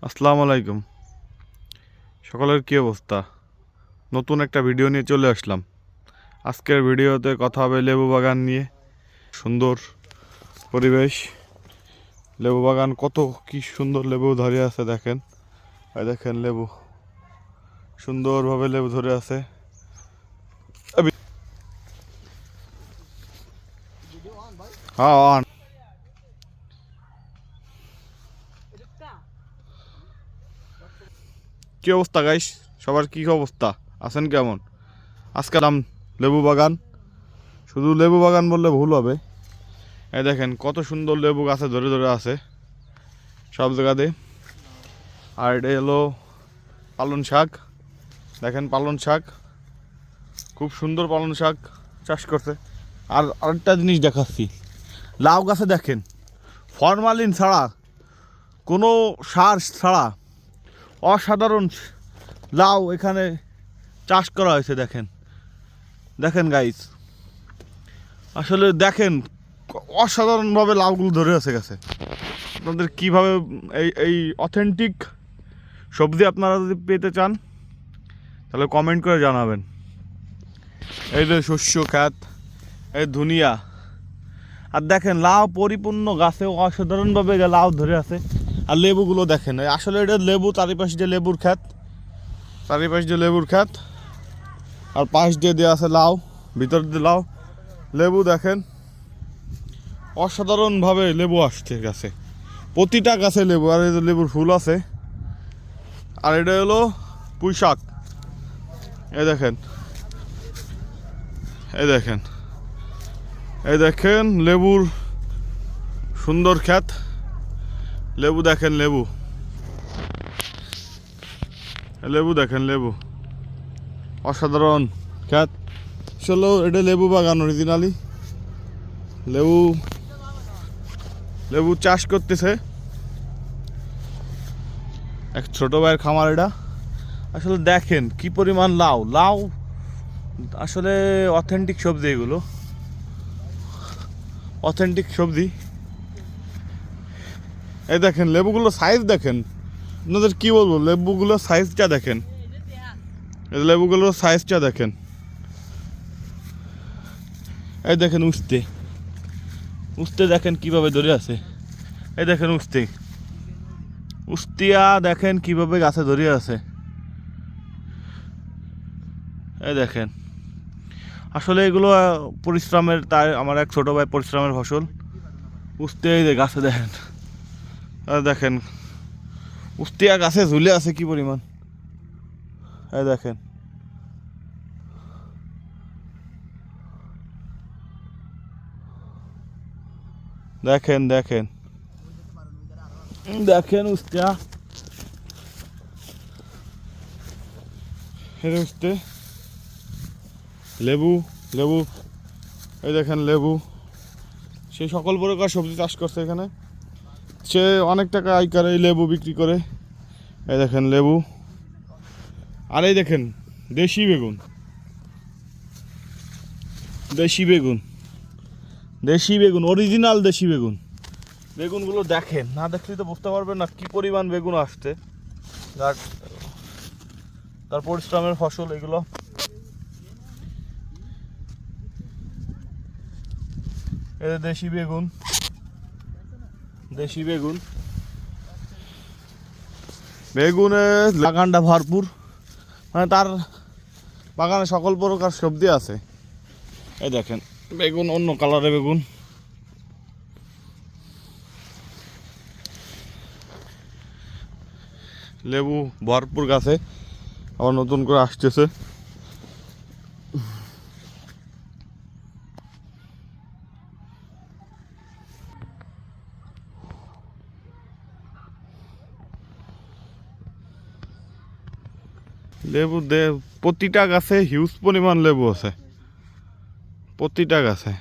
আসসালামু আলাইকুম। সকলের কী অবস্থা? নতুন একটা ভিডিও নিয়ে চলে আসলাম। আজকের ভিডিওতে কথা হবে লেবু বাগান নিয়ে। সুন্দর পরিবেশ, লেবু বাগান কত কি সুন্দর লেবু ধরে আছে দেখেন। এই দেখেন লেবু সুন্দরভাবে লেবু ধরে আছে। হ্যাঁ অন। কি অবস্থা গাইস? সবার কি অবস্থা? আছেন কেমন? আজকে নাম লেবু বাগান। শুধু লেবু বাগান বললে ভুল হবে। এই দেখেন কত সুন্দর লেবু গাছে ধরে ধরে আছে সব জায়গাতে। আর এটা হলো পালং শাক। দেখেন পালং শাক, খুব সুন্দর পালং শাক চাষ করছে। আর আরেকটা জিনিস দেখাচ্ছি, লাউ গাছে দেখেন ফরমালিন ছাড়া, কোনো সার ছাড়া অসাধারণ লাউ এখানে চাষ করা হয়েছে। দেখেন দেখেন গাইস, আসলে দেখেন অসাধারণভাবে লাউগুলো ধরে আছে গাছে। আপনাদের কীভাবে এই অথেন্টিক সবজি আপনারা যদি পেতে চান তাহলে কমেন্ট করে জানাবেন। এই যে শস্য খাত, এই ধুনিয়া, আর দেখেন লাউ পরিপূর্ণ গাছে অসাধারণভাবে লাউ ধরে আছে। আর লেবুগুলো দেখেন, আসলে এটা লেবু, চারিপাশে যে লেবুর ক্ষেত, চারিপাশে যে লেবুর ক্ষেত, আর পাশ দিয়ে দেওয়া আছে লাউ, ভিতর দিয়ে লাউ। লেবু দেখেন অসাধারণভাবে লেবু আসছে গাছে, প্রতিটা গাছে লেবু। আর এই যে লেবুর ফুল আছে। আর এটা হলো পুঁই শাক। এই দেখেন, এই দেখেন, এই দেখেন লেবুর সুন্দর ক্ষেত। লেবু দেখেন, লেবু লেবু দেখেন, লেবু অসাধারণ ক্ষেত। চলো, এটা লেবু বাগান অরিজিনালি। লেবু লেবু চাষ করতেছে এক ছোট ভাইয়ের খামার। এটা আসলে দেখেন কি পরিমাণ লাউ। লাউ আসলে অথেন্টিক সবজি, এগুলো অথেন্টিক সবজি। এই দেখেন লেবুগুলো সাইজ দেখেন, আপনাদের কি বলবো, লেবুগুলোর সাইজটা দেখেন, লেবুগুলোর সাইজটা দেখেন। এই দেখেন উস্তে, উস্তে দেখেন কিভাবে ধরে আছে। এই দেখেন উস্তে, উস্তিয়া দেখেন কিভাবে গাছে ধরে আছে। এই দেখেন, আসলে এগুলো পরিশ্রমের, তাই আমার এক ছোট ভাই পরিশ্রমের ফসল। উস্তে এই যে গাছে দেখেন, দেখেন উস্তিয়া গাছে ঝুলে আছে কি পরিমাণ। এই দেখেন, দেখেন দেখেন দেখেন উস্তিয়া, উস্তে লেবু, লেবু এই দেখেন লেবু। সে সকল প্রকার সবজি চাষ করছে এখানে। সে অনেক টাকা আয় করে এই লেবু বিক্রি করে। এই দেখেন লেবু। আর এই দেখেন দেশি বেগুন, দেশি বেগুন, দেশি বেগুন, অরিজিনাল দেশি বেগুন। বেগুনগুলো দেখেন, না দেখলে তো বুঝতে পারবেন না কি পরিমাণ বেগুন আসছে। তার পরিশ্রমের ফসল এগুলো। এই দেশি বেগুন, দেশি বেগুন, বেগুনে বাগানটা ভরপুর, মানে তার বাগানে সকল প্রকার সবজি আছে। এই দেখেন বেগুন, অন্য কালারের বেগুন। লেবু ভরপুর গাছে, আবার নতুন করে আসতেছে। লেবু প্রতিটা গাছে হিউজ পরিমাণ লেবু আছে, প্রতিটা গাছে।